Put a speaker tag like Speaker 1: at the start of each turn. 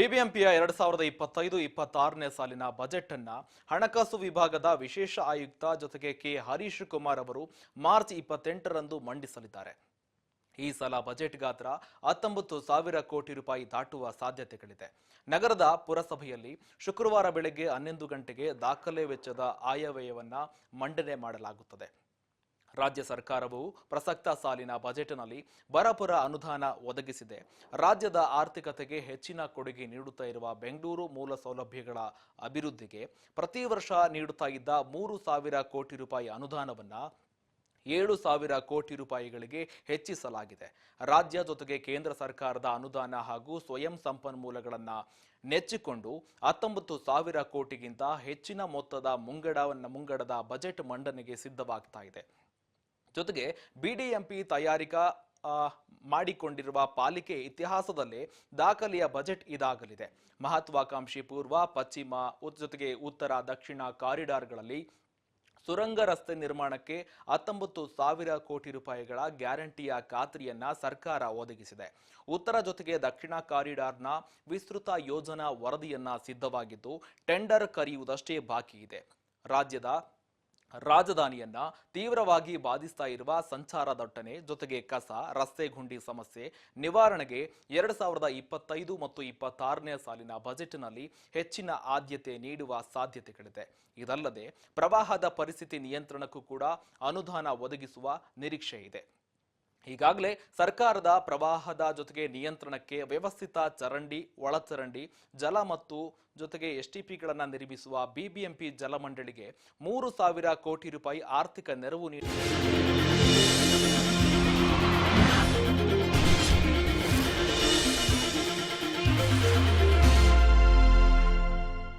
Speaker 1: ಬಿಬಿಎಂಪಿಯ 2025-26ನೇ ಸಾಲಿನ ಬಜೆಟ್ ಅನ್ನ ಹಣಕಾಸು ವಿಭಾಗದ ವಿಶೇಷ ಆಯುಕ್ತ ಜೊತೆಗೆ ಕೆ ಹರೀಶ್ ಕುಮಾರ್ ಅವರು ಮಾರ್ಚ್ 28ರಂದು ಮಂಡಿಸಲಿದ್ದಾರೆ. ಈ ಸಲ ಬಜೆಟ್ ಗಾತ್ರ 19,000 ಕೋಟಿ ರೂಪಾಯಿ ದಾಟುವ ಸಾಧ್ಯತೆಗಳಿದೆ. ನಗರದ ಪುರಸಭೆಯಲ್ಲಿ ಶುಕ್ರವಾರ ಬೆಳಗ್ಗೆ 11 ಗಂಟೆಗೆ ದಾಖಲೆ ವೆಚ್ಚದ ಆಯವ್ಯಯವನ್ನ ಮಂಡನೆ ಮಾಡಲಾಗುತ್ತದೆ. ರಾಜ್ಯ ಸರ್ಕಾರವು ಪ್ರಸಕ್ತ ಸಾಲಿನ ಬಜೆಟ್ನಲ್ಲಿ ಬರಪುರ ಅನುದಾನ ಒದಗಿಸಿದೆ. ರಾಜ್ಯದ ಆರ್ಥಿಕತೆಗೆ ಹೆಚ್ಚಿನ ಕೊಡುಗೆ ನೀಡುತ್ತಾ ಇರುವ ಬೆಂಗಳೂರು ಮೂಲ ಸೌಲಭ್ಯಗಳ ಅಭಿವೃದ್ಧಿಗೆ ಪ್ರತಿ ವರ್ಷ ನೀಡುತ್ತಾ ಇದ್ದ 3,000 ಕೋಟಿ ರೂಪಾಯಿ ಅನುದಾನವನ್ನ 7,000 ಕೋಟಿ ರೂಪಾಯಿಗಳಿಗೆ ಹೆಚ್ಚಿಸಲಾಗಿದೆ. ರಾಜ್ಯ ಜೊತೆಗೆ ಕೇಂದ್ರ ಸರ್ಕಾರದ ಅನುದಾನ ಹಾಗೂ ಸ್ವಯಂ ಸಂಪನ್ಮೂಲಗಳನ್ನ ನೆಚ್ಚಿಕೊಂಡು 19,000 ಕೋಟಿಗಿಂತ ಹೆಚ್ಚಿನ ಮೊತ್ತದ ಮುಂಗಡದ ಬಜೆಟ್ ಮಂಡನೆಗೆ ಸಿದ್ಧವಾಗ್ತಾ ಇದೆ. ಜೊತೆಗೆ ಬಿಬಿಎಂಪಿ ತಯಾರಿಕಾ ಮಾಡಿಕೊಂಡಿರುವ ಪಾಲಿಕೆ ಇತಿಹಾಸದಲ್ಲೇ ದಾಖಲೆಯ ಬಜೆಟ್ ಇದಾಗಲಿದೆ. ಮಹತ್ವಾಕಾಂಕ್ಷಿ ಪೂರ್ವ, ಪಶ್ಚಿಮ ಜೊತೆಗೆ ಉತ್ತರ, ದಕ್ಷಿಣ ಕಾರಿಡಾರ್ಗಳಲ್ಲಿ ಸುರಂಗ ರಸ್ತೆ ನಿರ್ಮಾಣಕ್ಕೆ 19,000 ಕೋಟಿ ರೂಪಾಯಿಗಳ ಗ್ಯಾರಂಟಿಯ ಖಾತ್ರಿಯನ್ನ ಸರ್ಕಾರ ಒದಗಿಸಿದೆ. ಉತ್ತರ ಜೊತೆಗೆ ದಕ್ಷಿಣ ಕಾರಿಡಾರ್ನ ವಿಸ್ತೃತ ಯೋಜನಾ ವರದಿಯನ್ನ ಸಿದ್ಧವಾಗಿದ್ದು ಟೆಂಡರ್ ಕರೆಯುವುದಷ್ಟೇ ಬಾಕಿ ಇದೆ. ರಾಜ್ಯದ ರಾಜಧಾನಿಯನ್ನ ತೀವ್ರವಾಗಿ ಬಾಧಿಸ್ತಾ ಇರುವ ಸಂಚಾರ ದಟ್ಟಣೆ ಜೊತೆಗೆ ಕಸ, ರಸ್ತೆ ಗುಂಡಿ ಸಮಸ್ಯೆ ನಿವಾರಣೆಗೆ 2025 ಮತ್ತು 26ನೇ ಸಾಲಿನ ಬಜೆಟ್ನಲ್ಲಿ ಹೆಚ್ಚಿನ ಆದ್ಯತೆ ನೀಡುವ ಸಾಧ್ಯತೆಗಳಿದೆ. ಇದಲ್ಲದೆ ಪ್ರವಾಹದ ಪರಿಸ್ಥಿತಿ ನಿಯಂತ್ರಣಕ್ಕೂ ಕೂಡ ಅನುದಾನ ಒದಗಿಸುವ ನಿರೀಕ್ಷೆ ಇದೆ. ಈಗಾಗಲೇ ಸರ್ಕಾರದ ಪ್ರವಾಹದ ಜೊತೆಗೆ ನಿಯಂತ್ರಣಕ್ಕೆ ವ್ಯವಸ್ಥಿತ ಚರಂಡಿ, ಒಳಚರಂಡಿ, ಜಲ ಮತ್ತು ಜೊತೆಗೆ ಎಸ್ಟಿಪಿಗಳನ್ನು ನಿರ್ಮಿಸುವ ಬಿಬಿಎಂಪಿ ಜಲಮಂಡಳಿಗೆ 3,000 ಕೋಟಿ ರೂಪಾಯಿ ಆರ್ಥಿಕ ನೆರವು ನೀಡಿದೆ.